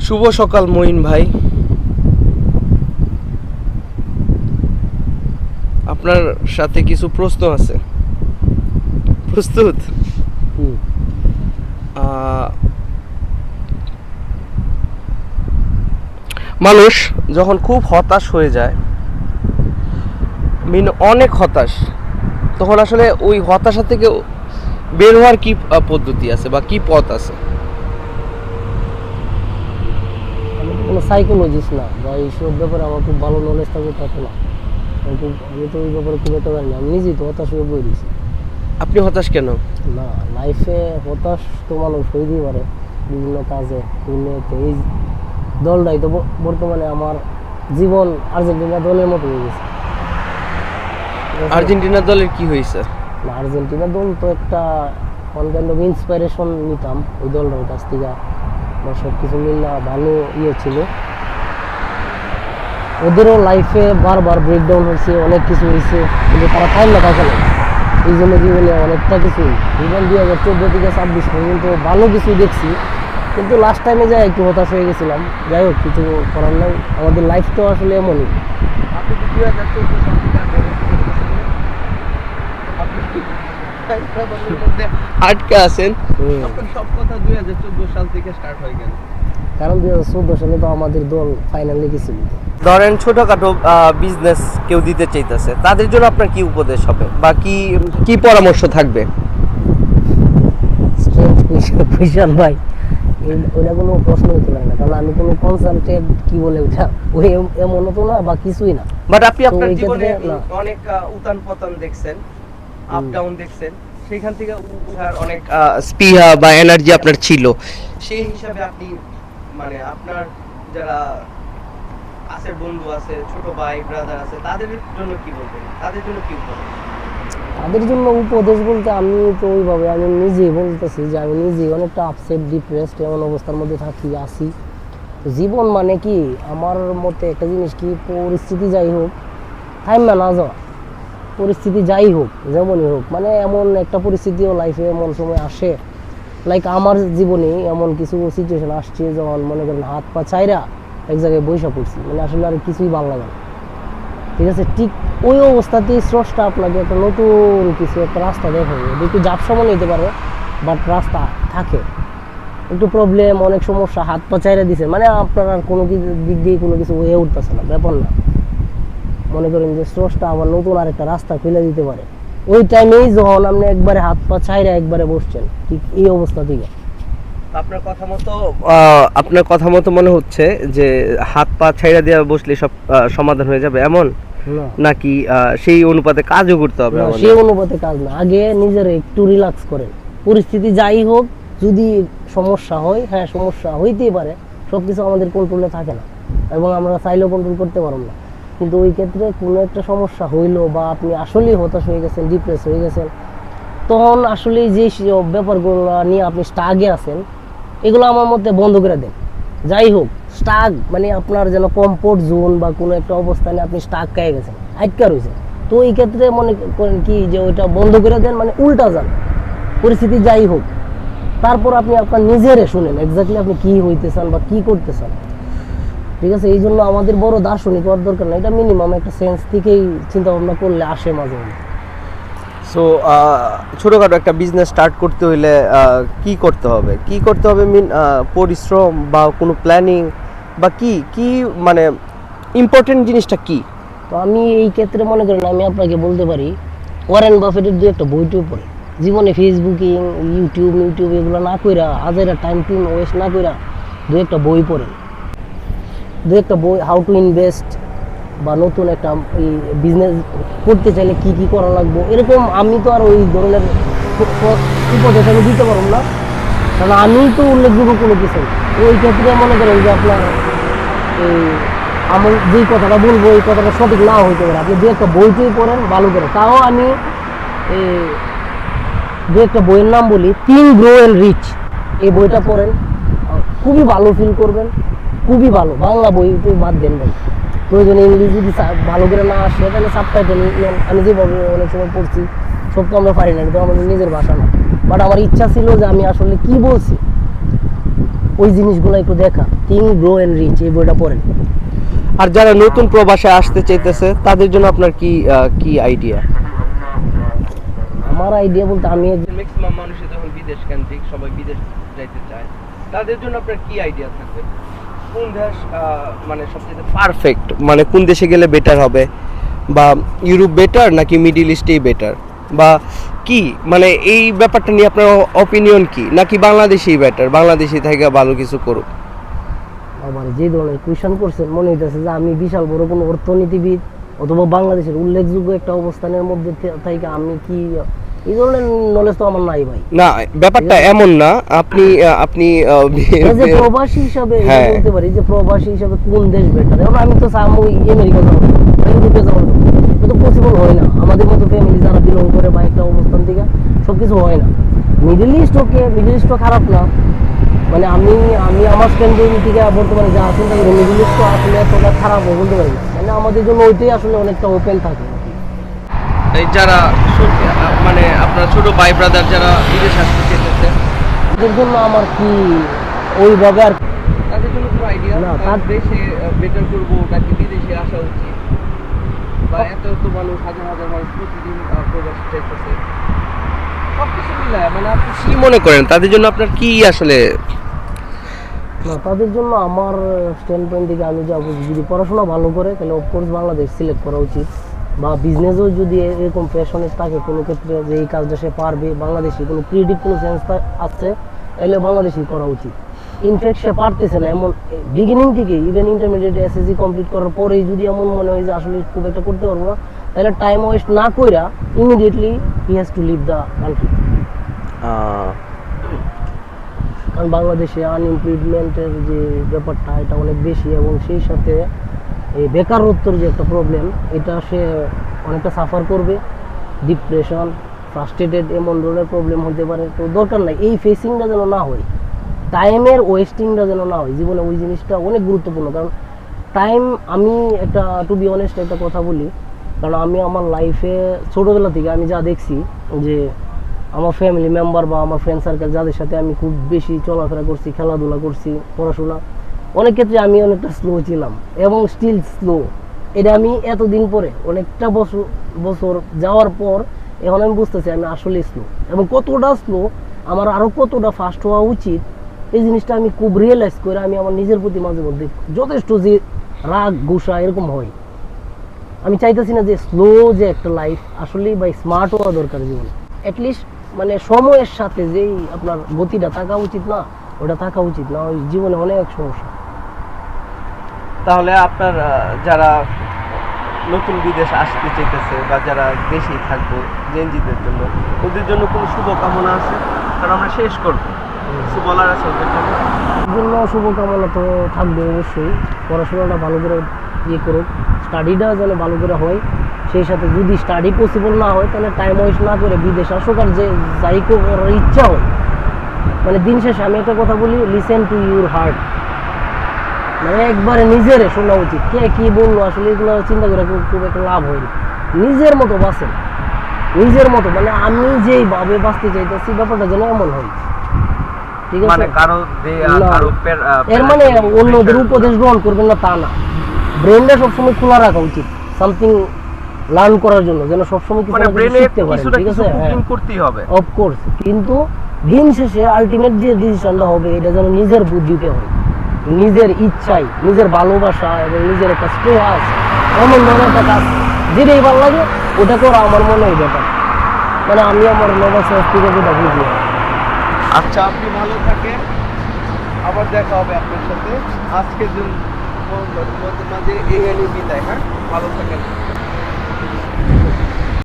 শুভ সকাল মঈন ভাই, আপনার সাথে কিছু প্রশ্ন আছে, প্রস্তুত? মানুষ যখন খুব হতাশ হয়ে যায়, অনেক হতাশ, তখন আসলে ওই হতাশা থেকে বের হওয়ার কি পদ্ধতি আছে বা কি পথ আছে? আমি তো কোনো সাইকোলজিস্ট না বা এইসব ব্যাপারে আমার খুব ভালো নলেজ থাকবে তা তো না। আমি তো ওই ব্যাপারে খুব একটা জানি না। আমি নিজেই তো হতাশ হয়ে বই দিছি। আপনি হতাশ কেন? না, লাইফে হতাশ তো মানুষ হইতেই পারে বিভিন্ন কাজে, বিভিন্ন এই দলটাই তো বর্তমানে আমার জীবন আর্জেন্টিনা দলের মতো হয়ে গেছে। আর্জেন্টিনা দলের কি হয়েছে? না, আর্জেন্টিনা দল তো একটা ওয়ান কাইন্ড অফ ইন্সপাইরেশন নিতাম ওই দলটার কাছ থেকে, বা সব কিছু মিললে ভালো ছিল। ওদেরও লাইফে বারবার ব্রেকডাউন হয়েছে, অনেক কিছু হয়েছে, কিন্তু তারা টাইম না থাকে না। এই জন্য জীবনে অনেকটা কিছু ইভেন 2014 থেকে 26 পর্যন্ত ভালো কিছু দেখছি, কিন্তু লাস্ট টাইমে যাই একটু হতাশ হয়ে গেছিলাম। যাই হোক, কিছু করার নাই, আমাদের লাইফ তো আসলে এমনই। আটকে আছেন, আপনার সব কথা 2014 সাল থেকে স্টার্ট হয়ে গেল। কারণ 2014 সালে তো আমাদের দল ফাইনালে গেছিল। ধরেন ছোটখাটো বিজনেস কেউ দিতে চাইতেছে, তাদের জন্য আপনার কি উপদেশ হবে বা কি কি পরামর্শ থাকবে? স্ট্রেঞ্জ কুইশন ভাই, ওইটা কোনো প্রশ্ন হতে পারে না, কারণ আমি কোনো কনসালটেন্ট কি বলে ওটা ওই এমনও তো না বা কিছুই না। বাট আপনি তো আপনার ওই জীবনে ক্ষেত্রে না। অনেক উত্থান পতন দেখছেন, আপ ডাউন দেখছেন, সেখান থেকে উঠার অনেক স্পৃহা বা এনার্জি আপনার ছিল। সেই হিসাবে আপনি মানে আপনার যারা আছে, বন্ধু আছে, ছোট ভাই ব্রাদার আছে, তাদের জন্য কি বলবেন? তাদের জন্য কি উপদেশ? তাদের জন্য উপদেশ বলতে আমি তো ওইভাবে আমি নিজেই বলতেছি যে আমি নিজেই অনেকটা আপসেট, ডিপ্রেসড এমন অবস্থার মধ্যে আছি। জীবন মানে কি, আমার মতে একটা জিনিস কি, পরিস্থিতি যাই হোক থাইমা না যাওয়া। পরিস্থিতি যাই হোক, যেমনই হোক, মানে এমন একটা পরিস্থিতিও লাইফে এমন সময় আসে, লাইক আমার জীবনে এমন কিছু সিচুয়েশন আসছে যখন মনে করেন হাত পা ছাইরা এক জায়গায় বৈশা পড়ছি, মানে আসলে আর কিছুই ভালো লাগে না। ঠিক আছে, ঠিক ওই অবস্থাতেই স্রষ্টা আপনাকে একটা নতুন কিছু একটা রাস্তা দেখাবে। একটু ঝাপসা মনে হতে পারে, বাট রাস্তা থাকে। একটু প্রবলেম, অনেক সমস্যা, হাত পা চাইরা দিছে, মানে আপনার আর কোনো দিক দিয়ে কোনো কিছু হয়ে উঠতেছে না, ব্যাপার না। মনে করেন যে স্রষ্টা আবার নতুন আর একটা রাস্তা খুলে দিতে পারে ওই টাইমেই, যখন আপনি একবারে হাত পা ছাইরা একবারে বসছেন ঠিক এই অবস্থা থেকে। আপনার কথা মতো মনে হচ্ছে যে হাত পা ছাইড়া দিয়ে বসলে সব সমাধান হয়ে যাবে এমন, নাকি সেই অনুপাতে কাজও করতে হবে? না, সেই অনুপাতে কাজ না, আগে নিজের একটু রিল্যাক্স করেন। পরিস্থিতি যাই হোক, যদি সমস্যা হয়, হ্যাঁ সমস্যা হইতেই পারে, সবকিছু আমাদের কন্ট্রোলে থাকে না এবং আমরা চাইলেও কন্ট্রোল করতে পারব না। কিন্তু ওই ক্ষেত্রে কোনো একটা সমস্যা হইলো বা আপনি আসলেই হতাশ হয়ে গেছেন, ডিপ্রেস হয়ে গেছেন, তখন আসলে যে ব্যাপারগুলো নিয়ে আপনি স্টাগে আছেন, এগুলো আমার মধ্যে বন্ধ করে দেন। যাই হোক, স্টাক মানে আপনার যেন কমফোর্ট জোন বা কোনো একটা অবস্থানে আপনি স্টাক খেয়ে গেছেন, আটকা রয়েছেন, তো এই ক্ষেত্রে মনে করেন কি যে ওইটা বন্ধ করে দেন, মানে উল্টা যান, পরিস্থিতি যাই হোক, তারপর আপনি আপনার নিজেরে শুনেন এক্স্যাক্টলি আপনি কি হইতে চান বা কি করতে চান। ঠিক আছে, এই জন্য আমাদের বড় দার্শনিক হওয়ার দরকার না, এটা মিনিমাম একটা সেন্স থেকেই চিন্তা ভাবনা করলে আসে মাঝে মাঝে। সো ছোটখাটো একটা বিজনেস স্টার্ট করতে হইলে কি করতে হবে? পরিশ্রম বা কোনো প্ল্যানিং বা কি কি মানে ইম্পর্টেন্ট জিনিসটা কি? তো আমি এই ক্ষেত্রে মনে করেন আমি আপনাকে বলতে পারি, ওয়ারেন বাফেটের দু একটা বইটিও পড়ে, জীবনে ফেসবুকিং, ইউটিউব এগুলো না কইরা, আজেরা টাইম ওয়েস্ট না কইরা দু একটা বই পড়েন। দু একটা বই, হাউ টু ইনভেস্ট বা নতুন একটা বিজনেস করতে চাইলে কি কি করা লাগবে, এরকম। আমি তো আর ওই ধরনের উপদেশ আমি দিতে পারবো না, কারণ আমি তো উল্লেখযোগ্য কোনো কিছু। ওই ক্ষেত্রে মনে করেন যে আপনার এই আমি যেই কথাটা বলবো এই কথাটা সঠিক নাও হইতে পারে, আপনি দু একটা বইটাই পড়েন ভালো করে। তাও আমি দু একটা বইয়ের নাম বলি, থিঙ্ক গ্রো অ্যান্ড রিচ, এই বইটা পড়েন, খুবই ভালো ফিল করবেন, খুবই ভালো। বাংলা বই তো বাদ দেন ভাই, প্রয়োজনে ইংলিশ যদি ভালো করে না আসে তাহলে সাবটাইটেল নেন। আমি যেভাবে অনেক সময় পড়ছি, সব তো আমরা পারি না, কিন্তু আমাদের নিজের ভাষা না, বাট আমার ইচ্ছা ছিল যে আমি আসলে কি বলছি ওই জিনিসগুলো একটু দেখা, থিঙ্ক গ্রো এন্ড রিচ, এই বইটা পড়েন। আর যারা নতুন প্রবাসে আসতে চাইতেছে তাদের জন্য আপনার কি কি আইডিয়া? আমার আইডিয়া বলতে আমি ম্যাক্সিমাম মানুষই যখন বিদেশ কেন্দ্রিক, সবাই বিদেশ যাইতে চায়, তাদের জন্য আপনার কি আইডিয়া থাকবে? কোন দেশ মানে সবচেয়ে পারফেক্ট, মানে কোন দেশে গেলে বেটার হবে, বা ইউরোপ বেটার নাকি মিডল ইস্টেই বেটার, বা কি মানে এই ব্যাপারটা নিয়ে আপনার অপিনিয়ন কি, নাকি বাংলাদেশেই বেটার, বাংলাদেশে থেকে ভালো কিছু করুক? আমার যে ধরনের কোয়েশন করছেন মনে হইতেছে যে আমি বিশাল বড় কোনো অর্থনীতিবিদ অথবা বাংলাদেশের উল্লেখযোগ্য একটা অবস্থানের মধ্যে থেকে আমি কি, এই ধরনের নলেজ তো আমার নাই ভাই। না, ব্যাপারটা এমন না, আপনি আপনি As a প্রবাসী হিসাবে এটা হ্যাঁ। বলতে পারি যে প্রবাসী হিসাবে কোন দেশ বেটার। এখন আমি তো চাই আমি আমেরিকা যাবো বা ইউরোপে যাবো, এটা তো পসিবল হয় না। আমাদের মতো ফ্যামিলি যারা বিলং করে বা একটা অবস্থান থেকে সবকিছু হয় না। মিডল ইস্ট ওকে, মিডল ইস্টও খারাপ না, মানে আমি আমি আমার স্ট্যান্ডিং থেকে বর্তমানে যা চিন্তা করি মিডল ইস্ট আসলে এতটা খারাপ বলতে পারি না। মানে আমাদের জন্য ওইটাই আসলে অনেকটা ওপেন থাকে। এই যারা মানে আপনার ছোট ভাই ব্রাদার যারা বিদেশ আসতে চেয়েছে, ওদের জন্য আমার কি ওইভাবে আর তাদের জন্য কোনো আইডিয়া না, তার দেশে বেটার করবো নাকি বিদেশে আসা উচিত, বা এত তো মানুষ, হাজার হাজার মানুষ প্রতিদিন প্রবাস চাইতেছে, সবকিছু মিলায় মানে আপনি কি মনে করেন তাদের জন্য আপনার কি আসলে? না, তাদের জন্য আমার স্ট্যান্ড পয়েন্ট থেকে আমি যা বুঝি, যদি পড়াশোনা ভালো করে তাহলে অফকোর্স বাংলাদেশ সিলেক্ট করা উচিত, বা বিজনেসও যদি এরকম প্যাশনেট থাকে কোনো ক্ষেত্রে যে এই কাজটা সে পারবে, বাংলাদেশি কোনো ক্রিয়েটিভ কোনো সেন্স আছে, তাহলে বাংলাদেশই করা উচিত। ইনফ্যাক্ট সে পারতেছে না এমন বিগিনিং থেকে, ইভেন ইন্টারমিডিয়েট এসএসসি কমপ্লিট করার পরেই যদি এমন মনে হয় যে আসলে খুব একটা করতে পারবো না, তাহলে টাইম ওয়েস্ট না কইরা immediately he has to leave the country. কারণ বাংলাদেশে আনএমপ্লয়মেন্টের যে ব্যাপারটা এটা অনেক বেশি, এবং সেই সাথে এই বেকারত্বর যে একটা প্রবলেম, এটা সে অনেকটা সাফার করবে, ডিপ্রেশন, ফ্রাস্ট্রেটেড, এমন ধরনের প্রবলেম হতে পারে। তো দরকার নাই এই ফেসিংটা যেন না হয়, টাইমের ওয়েস্টিংটা যেন না হয় জীবনে, ওই জিনিসটা অনেক গুরুত্বপূর্ণ। কারণ টাইম, আমি একটা টু বি অনেস্ট একটা কথা বলি, কারণ আমি আমার লাইফে ছোটোবেলা থেকে আমি যা দেখছি যে আমার ফ্যামিলি মেম্বার বা আমার ফ্রেন্ড সার্কেল যাদের সাথে আমি খুব বেশি চলাফেরা করছি, খেলাধুলা করছি, পড়াশোনা, অনেক ক্ষেত্রে আমি অনেকটা স্লো ছিলাম এবং স্টিল স্লো। এটা আমি এতদিন পরে অনেকটা বছর বছর যাওয়ার পর এখন আমি বুঝতেছি আমি আসলে স্লো, এবং কতটা স্লো, আমার আরও কতটা ফাস্ট হওয়া উচিত, এই জিনিসটা আমি খুব রিয়েলাইজ করে আমি আমার নিজের প্রতি মাঝে মধ্যে যথেষ্ট যে রাগ গুসা এরকম হয়। আমি চাইতেছি না যে স্লো যে একটা লাইফ, আসলেই বা স্মার্ট হওয়া দরকার জীবনে, অ্যাটলিস্ট মানে সময়ের সাথে যেই আপনার গতিটা থাকা উচিত না, ওটা থাকা উচিত না, ওই জীবনে অনেক সমস্যা। তাহলে আপনার যারা নতুন বিদেশ আসতে চাইতেছে বা যারা দেশেই থাকবো জেনজিদের জন্য, ওদের জন্য কোনো শুভকামনা আছে? কারণ আমরা শেষ করবো, কিছু বলার আছে ওদের জন্য? এর জন্য শুভকামনা তো থাকবে অবশ্যই, পড়াশোনাটা ভালো করে ইয়ে করুক, স্টাডিটা যেন ভালো করে হয়, সেই সাথে যদি স্টাডি পসিবল না হয় তাহলে টাইম ওয়েস্ট না করে বিদেশ আসুক, আর যে যাই করার ইচ্ছা হয়, মানে দিন শেষে আমি একটা কথা বলি, লিসেন টু ইউর হার্ট, মানে একবারে নিজের শোনা উচিত, কে কি বললো আসলে এগুলো চিন্তা করে খুব একটা লাভ হয়নি। নিজের মতো বাঁচেন, নিজের মতো, মানে আমি যেইভাবে বাঁচতে চাইতেছি ব্যাপারটা যেন এমন হয়, ঠিক আছে? মানে কারো না, এর মানে অন্যদের উপদেশ গ্রহণ করবেন না তা না, ব্রেনটা সবসময় খোলা রাখা উচিত সামথিং লার্ন করার জন্য, যেন সবসময় কিছু না কিছু শিখতে পারেন, ঠিক আছে? হ্যাঁ, করতেই হবে অফকোর্স, কিন্তু দিন শেষে আলটিমেট যে ডিসিশনটা হবে এটা যেন নিজের বুদ্ধিতে হয়, নিজের ইচ্ছাই, নিজের ভালোবাসা এবং নিজের একটা স্পেস, এমন মনে একটা কাজ যেটাই ভালো লাগে ওটা করা আমার মনে হয় ব্যাপার, মানে আমি আমার নবাস থেকে যেটা বুঝি। আচ্ছা, আপনি ভালো থাকেন, আবার দেখা হবে আপনার সাথে। আজকের জন্য মাঝে এই বিদায়। হ্যাঁ, ভালো থাকেন।